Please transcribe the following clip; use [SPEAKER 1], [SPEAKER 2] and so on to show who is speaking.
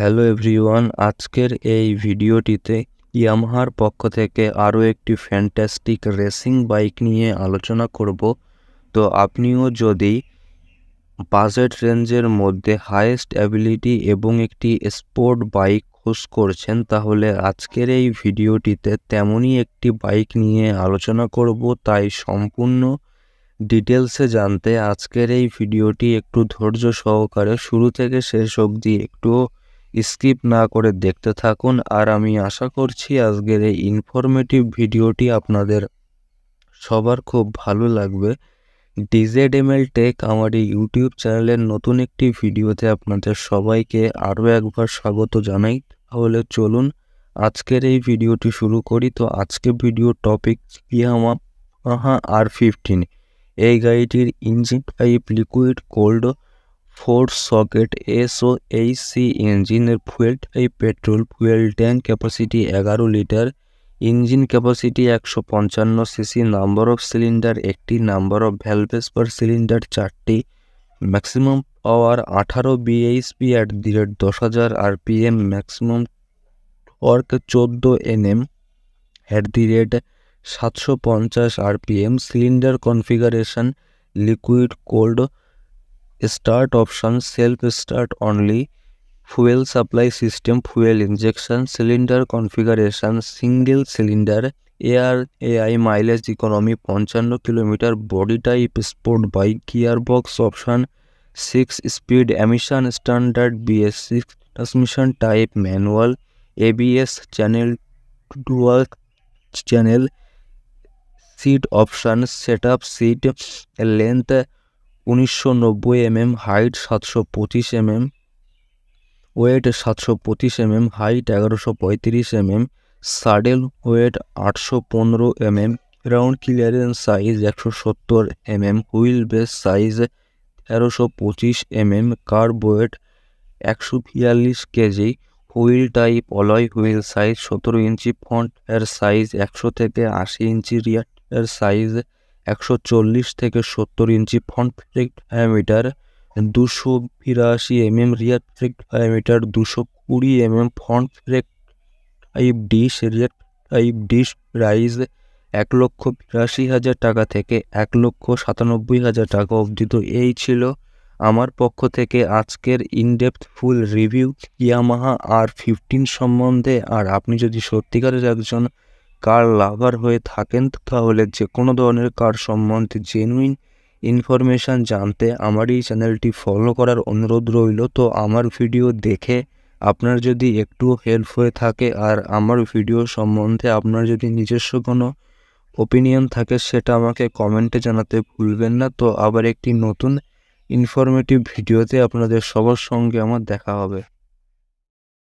[SPEAKER 1] Hello everyone, আজকের এই ভিডিওটিতে ইয়ামাহার পক্ষ থেকে আরও একটি ফ্যান্টাস্টিক রেসিং বাইক নিয়ে আলোচনা করব। তো আপনিও যদি বাজেট রেঞ্জের মধ্যে হাইয়েস্ট অ্যাবিলিটি এবং একটি স্পোর্ট বাইক খোঁজ করছেন, তাহলে আজকের এই ভিডিওটিতে তেমনই একটি বাইক নিয়ে আলোচনা করব। তাই সম্পূর্ণ ডিটেলসে জানতে আজকের এই ভিডিওটি একটু ধৈর্য সহকারে শুরু থেকে শেষ অবধি একটু স্কিপ না করে দেখতে থাকুন। আর আমি আশা করছি আজকের এই ইনফরমেটিভ ভিডিওটি আপনাদের সবার খুব ভালো লাগবে। DZML টেক আমার এই ইউটিউব চ্যানেলের নতুন একটি ভিডিওতে আপনাদের সবাইকে আরও একবার স্বাগত জানাই। তাহলে চলুন আজকের এই ভিডিওটি শুরু করি। তো আজকের ভিডিও টপিক ইয়ামাহা R15। এই গাড়িটির engine type liquid cold 4 socket SOHC ইঞ্জিনের fuel type petrol, fuel tank capacity 11 litre, engine capacity 155 CC, number of cylinder একটি, নাম্বার অফ ভ্যালভেস পার সিলিন্ডার 4টি, maximum power 18 bhp at the rate 10,000 rpm, maximum torque 14 Nm at the rate 750 rpm, cylinder configuration liquid cold, start option self start only, fuel supply system fuel injection, cylinder configuration single cylinder, AI mileage economy 55 kilometre, body type sport bike, gear box option 6 speed, emission standard BS6, transmission type manual, ABS channel dual channel, seat option setup seat, length 1990 mm, height 725 mm, weight 725 mm, height 1135 mm, saddle weight 815 mm, ground clearance size 170 mm, wheel base size 1325 mm, kerb weight 142 KG, wheel type alloy wheel, size 17 inch, front এর size 100 থেকে 80 ইঞ্চি, রিয়ার এর size 140 থেকে 70 inch, front brake diameter 282 mm, rear brake diameter 220 mm, front brake type disc, rear type disc. Price 1,82,000 টাকা থেকে 1,97,000 টাকা অবধি। তো এই ছিল আমার পক্ষ থেকে আজকের ইনডেপথ ফুল রিভিউ ইয়ামাহা R15 সম্বন্ধে। আর আপনি যদি সত্যিকারের একজন কার লাভার হয়ে থাকেন, তাহলে যে কোনো ধরনের কার সম্বন্ধে জেনুইন ইনফরমেশান জানতে আমার এই চ্যানেলটি ফলো করার অনুরোধ রইল। তো আমার ভিডিও দেখে আপনার যদি একটু হেল্প হয়ে থাকে আর আমার ভিডিও সম্বন্ধে আপনার যদি নিজস্ব কোনো ওপিনিয়ন থাকে, সেটা আমাকে কমেন্টে জানাতে ভুলবেন না। তো আবার একটি নতুন ইনফরমেটিভ ভিডিওতে আপনাদের সবার সঙ্গে আমার দেখা হবে।